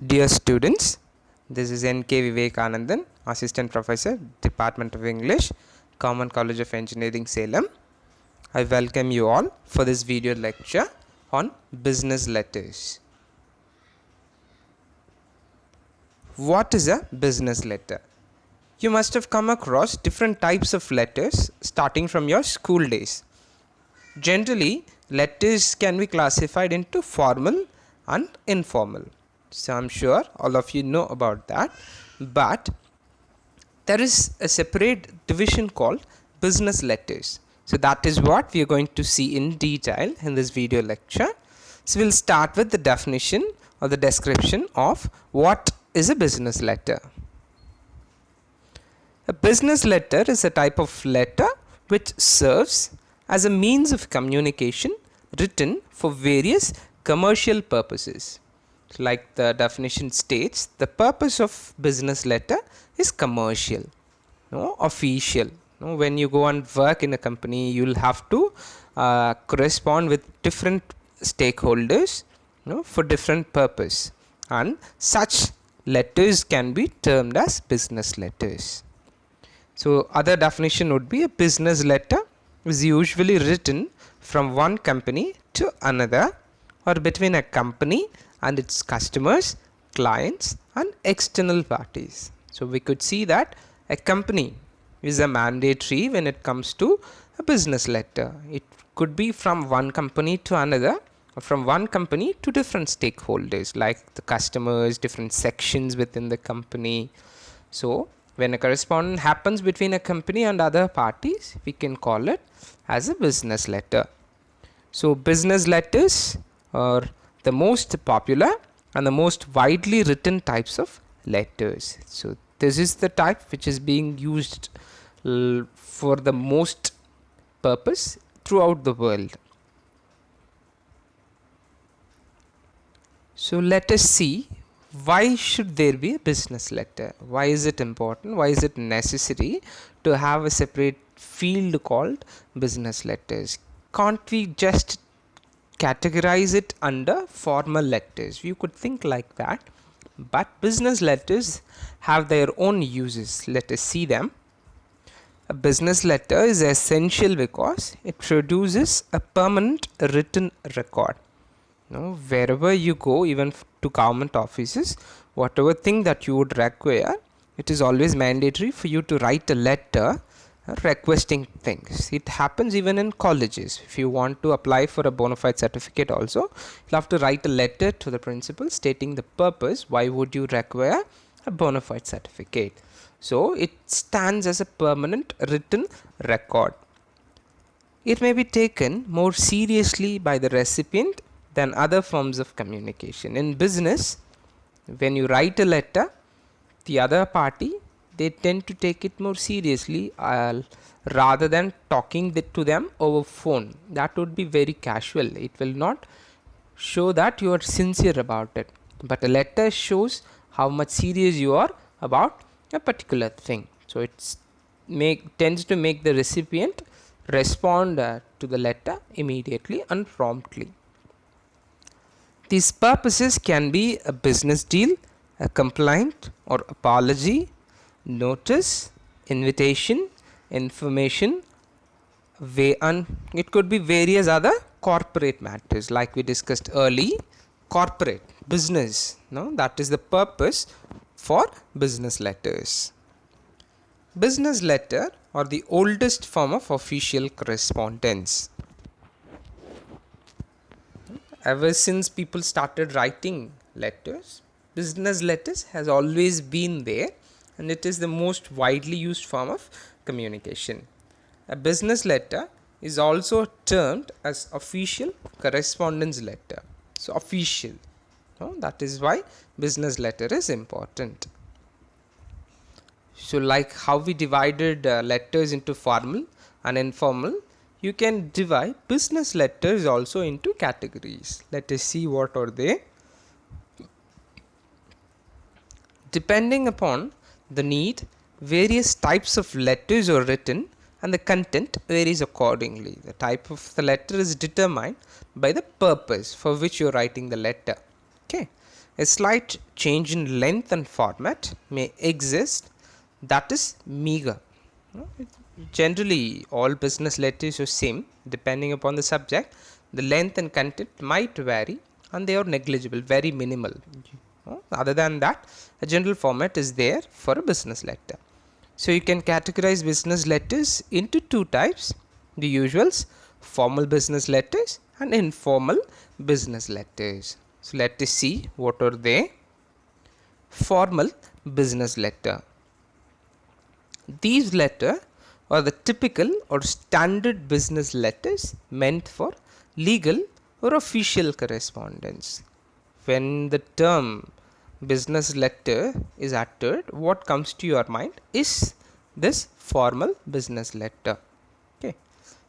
Dear students, this is N.K. Vivekanandan, Assistant Professor, Department of English, Common College of Engineering, Salem. I welcome you all for this video lecture on business letters. What is a business letter? You must have come across different types of letters starting from your school days. Generally, letters can be classified into formal and informal. So I'm sure all of you know about that, but there is a separate division called business letters. So that is what we are going to see in detail in this video lecture. So we'll start with the definition or the description of what is a business letter. A business letter is a type of letter which serves as a means of communication written for various commercial purposes. Like the definition states, the purpose of business letter is commercial, official. When you go and work in a company, you'll have to correspond with different stakeholders, for different purpose, and such letters can be termed as business letters. So other definition would be a business letter is usually written from one company to another, or between a company and its customers, clients and external parties. So we could see that a company is a mandatory when it comes to a business letter. It could be from one company to another, or from one company to different stakeholders like the customers, different sections within the company. So when a correspondence happens between a company and other parties, we can call it as a business letter. So business letters are the most popular and the most widely written types of letters. So this is the type which is being used for the most purpose throughout the world. So let us see, why should there be a business letter? Why is it important? Why is it necessary to have a separate field called business letters? Can't we just categorize it under formal letters? You could think like that, but business letters have their own uses. Let us see them. A business letter is essential because it produces a permanent written record. Wherever you go, even to government offices, whatever thing that you would require, it is always mandatory for you to write a letter requesting things. It happens even in colleges. If you want to apply for a bona fide certificate also, you'll have to write a letter to the principal stating the purpose, why would you require a bona fide certificate. So it stands as a permanent written record. It may be taken more seriously by the recipient than other forms of communication. In business, when you write a letter, the other party, they tend to take it more seriously rather than talking to them over phone. That would be very casual. It will not show that you are sincere about it. But a letter shows how much serious you are about a particular thing. So it tends to make the recipient respond to the letter immediately and promptly. These purposes can be a business deal, a complaint or apology, notice, invitation, information, and it could be various other corporate matters like we discussed early. Corporate, business, that is the purpose for business letters. Business letter are the oldest form of official correspondence. Ever since people started writing letters, business letters has always been there, and it is the most widely used form of communication. A business letter is also termed as official correspondence letter. So official, that is why business letter is important. So like how we divided letters into formal and informal, you can divide business letters also into categories. Let us see what are they. Depending upon the need, various types of letters are written and the content varies accordingly. The type of the letter is determined by the purpose for which you are writing the letter. Okay. A slight change in length and format may exist, that is meager. Generally, all business letters are same depending upon the subject. The length and content might vary and they are negligible, very minimal. Other than that, a general format is there for a business letter. So you can categorize business letters into two types: the usuals, formal business letters, and informal business letters. So let us see what are they. Formal business letter. These letters are the typical or standard business letters meant for legal or official correspondence. When the term business letter is uttered, what comes to your mind is this formal business letter. Okay.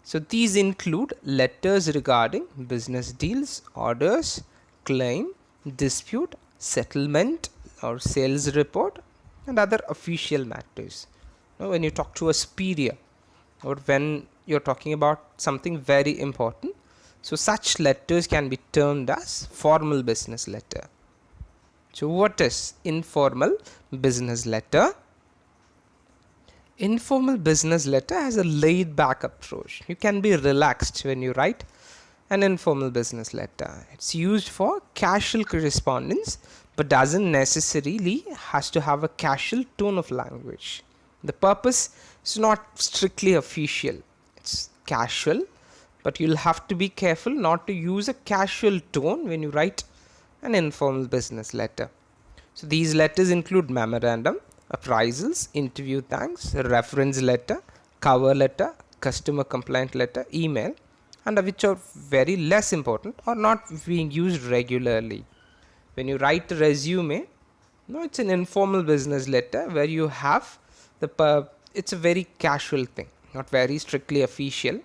So these include letters regarding business deals, orders, claim, dispute, settlement or sales report, and other official matters. Now, when you talk to a superior or when you're talking about something very important, so such letters can be termed as formal business letter. So what is informal business letter? Informal business letter has a laid back approach. You can be relaxed when you write an informal business letter. It's used for casual correspondence but doesn't necessarily has to have a casual tone of language. The purpose is not strictly official. It's casual, but you'll have to be careful not to use a casual tone when you write an informal business letter. So these letters include memorandum, appraisals, interview thanks, reference letter, cover letter, customer complaint letter, email, and which are very less important or not being used regularly. When you write a resume, no, it's an informal business letter where you have it's a very casual thing, not very strictly official.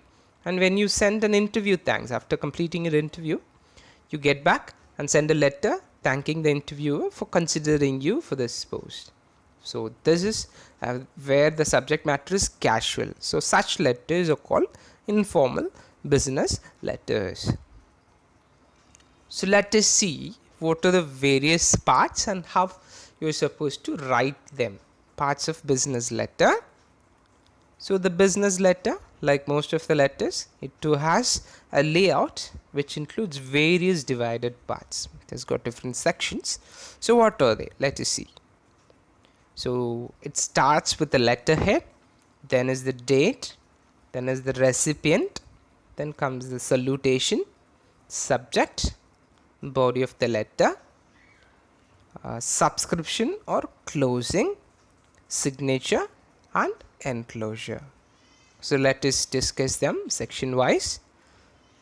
And when you send an interview thanks after completing your interview, you get back and send a letter thanking the interviewer for considering you for this post. So this is where the subject matter is casual. So such letters are called informal business letters. So let us see what are the various parts and how you are supposed to write them. Parts of business letter. So the business letter, like most of the letters, it too has a layout which includes various divided parts. It has got different sections. So what are they? Let us see. So it starts with the letterhead, then is the date, then is the recipient, then comes the salutation, subject, body of the letter, subscription or closing, signature, and enclosure. So let us discuss them section wise.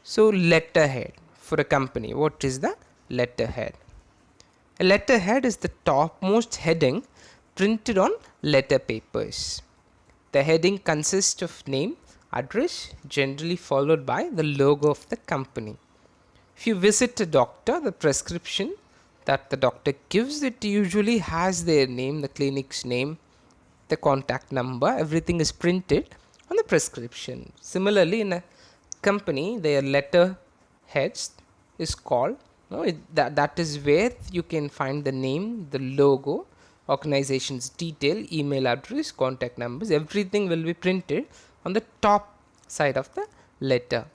So letterhead for a company. What is the letterhead? A letterhead is the topmost heading printed on letter papers. The heading consists of name, address, generally followed by the logo of the company. If you visit a doctor, the prescription that the doctor gives, it usually has their name, the clinic's name, the contact number, everything is printed on the prescription. Similarly, in a company, their letter heads is called, that is where you can find the name, the logo, organization's detail, email address, contact numbers, everything will be printed on the top side of the letter.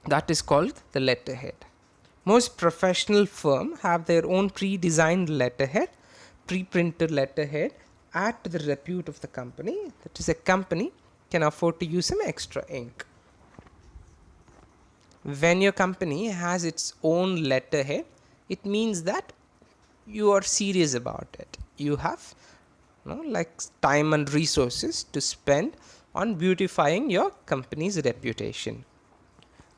That is called the letterhead. Most professional firms have their own pre-designed letterhead, pre-printed letterhead, add to the repute of the company. That is, a company can afford to use some extra ink. When your company has its own letterhead, it means that you are serious about it. You have like time and resources to spend on beautifying your company's reputation.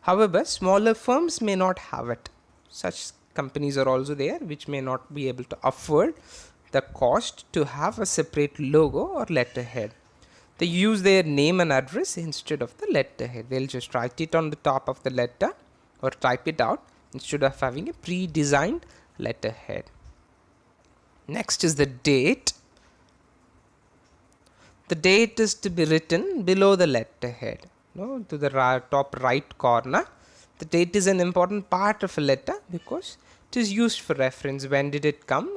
However, smaller firms may not have it. Such companies are also there which may not be able to afford the cost to have a separate logo or letterhead. They use their name and address instead of the letterhead. They'll just write it on the top of the letter or type it out instead of having a pre-designed letterhead. Next is the date. The date is to be written below the letterhead, to the top right corner. The date is an important part of a letter because It is used for reference. When did it come?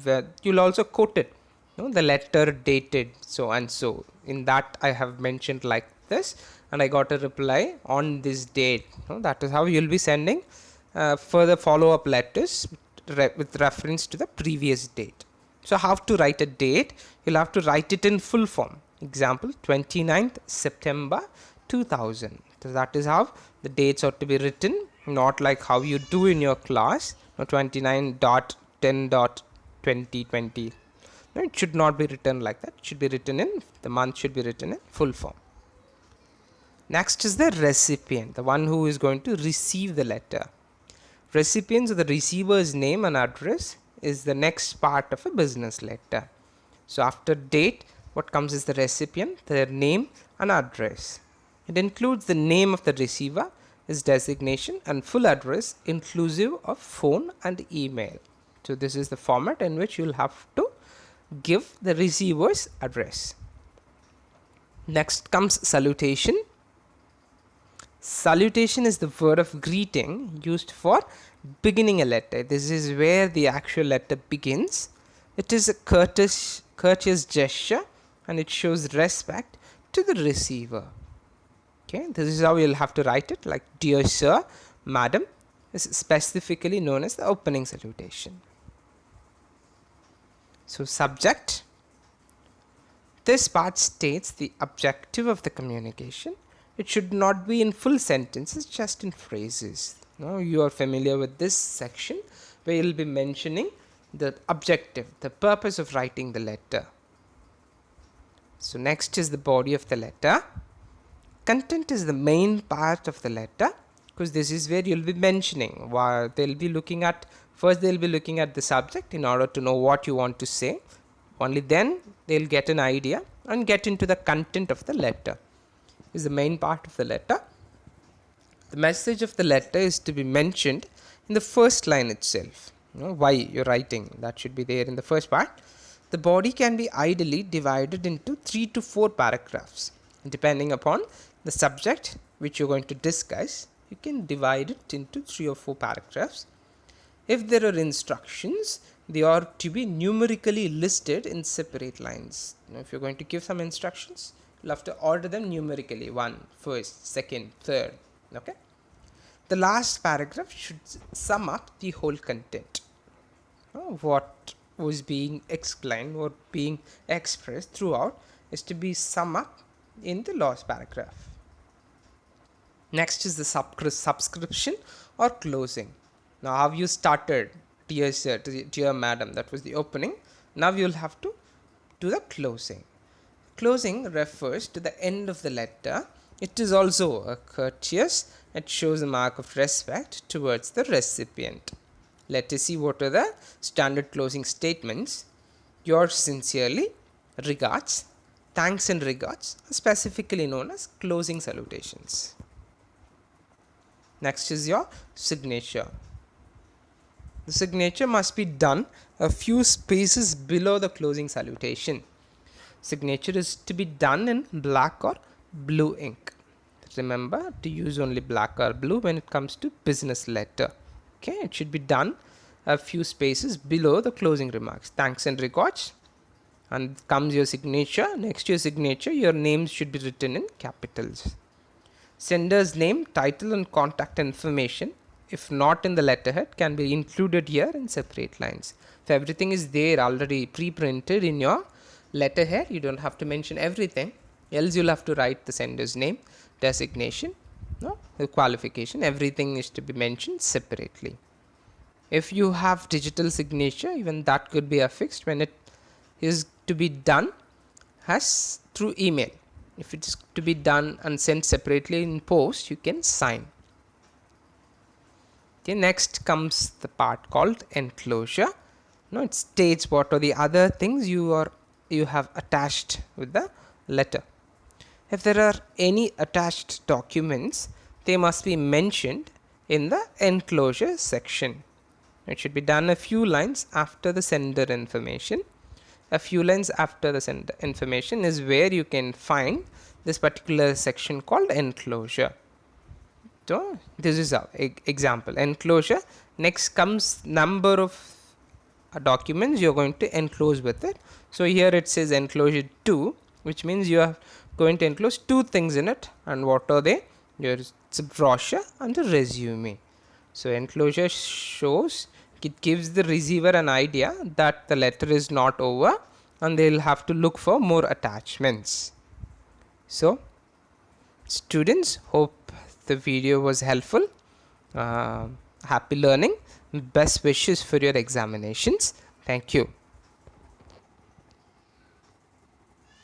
Where you'll also quote it. The letter dated so and so. In that I have mentioned like this, and I got a reply on this date. That is how you'll be sending further follow-up letters with reference to the previous date. So how to write a date? You'll have to write it in full form. Example, 29th September 2000. So that is how the dates ought to be written, not like how you do in your class, 29.10.2020. No, it should not be written like that. It should be written in, the month should be written in full form. Next is the recipient, the one who is going to receive the letter. Recipients, or the receiver's name and address, is the next part of a business letter. So after date, what comes is the recipient, their name and address. It includes the name of the receiver, his designation and full address inclusive of phone and email. So this is the format in which you'll have to give the receiver's address. Next comes salutation. Salutation is the word of greeting used for beginning a letter. This is where the actual letter begins. It is a courteous gesture, and it shows respect to the receiver. Okay, this is how you'll have to write it, like dear sir, madam, is specifically known as the opening salutation. So subject. This part states the objective of the communication. It should not be in full sentences, just in phrases. Now you are familiar with this section where you'll be mentioning the objective, the purpose of writing the letter. So next is the body of the letter. Content is the main part of the letter, because this is where you'll be mentioning. They'll be looking at, first they'll be looking at the subject in order to know what you want to say. Only then they'll get an idea and get into the content of the letter. Is the main part of the letter. The message of the letter is to be mentioned in the first line itself. Why you're writing, that should be there in the first part. The body can be ideally divided into 3 to 4 paragraphs. Depending upon the subject which you're going to discuss, you can divide it into 3 or 4 paragraphs. If there are instructions, they are to be numerically listed in separate lines. If you're going to give some instructions, you'll have to order them numerically, 1, first, second, third. Okay. The last paragraph should sum up the whole content. What was being explained or being expressed throughout is to be summed up in the last paragraph. Next is the subscription or closing. Now how you started, dear sir, dear madam, that was the opening. Now you'll have to do the closing. Closing refers to the end of the letter. It is also a courteous. It shows a mark of respect towards the recipient. Let us see what are the standard closing statements. Yours sincerely, regards, thanks and regards are specifically known as closing salutations. Next is your signature. The signature must be done a few spaces below the closing salutation. Signature is to be done in black or blue ink. Remember to use only black or blue when it comes to business letter. Okay, it should be done a few spaces below the closing remarks. Thanks and regards. And comes your signature. Next to your signature, your names should be written in capitals. Sender's name, title and contact information, if not in the letterhead, can be included here in separate lines. If everything is there already pre-printed in your letterhead, you don't have to mention everything. Else you'll have to write the sender's name, designation, the qualification, everything is to be mentioned separately. If you have digital signature, even that could be affixed when it is to be done as through email. If it is to be done and sent separately in post, you can sign. Okay, next comes the part called enclosure. It states what are the other things you have attached with the letter. If there are any attached documents, they must be mentioned in the enclosure section. It should be done a few lines after the sender information. A few lines after the sender information is where you can find this particular section called enclosure. So this is our example. Enclosure Next comes number of documents you're going to enclose with it. So here it says enclosure 2, which means you are going to enclose 2 things in it. And what are they? It's a brochure and a resume. So enclosure shows, it gives the receiver an idea that the letter is not over and they'll have to look for more attachments. So students, hope the video was helpful. Happy learning. Best wishes for your examinations. Thank you.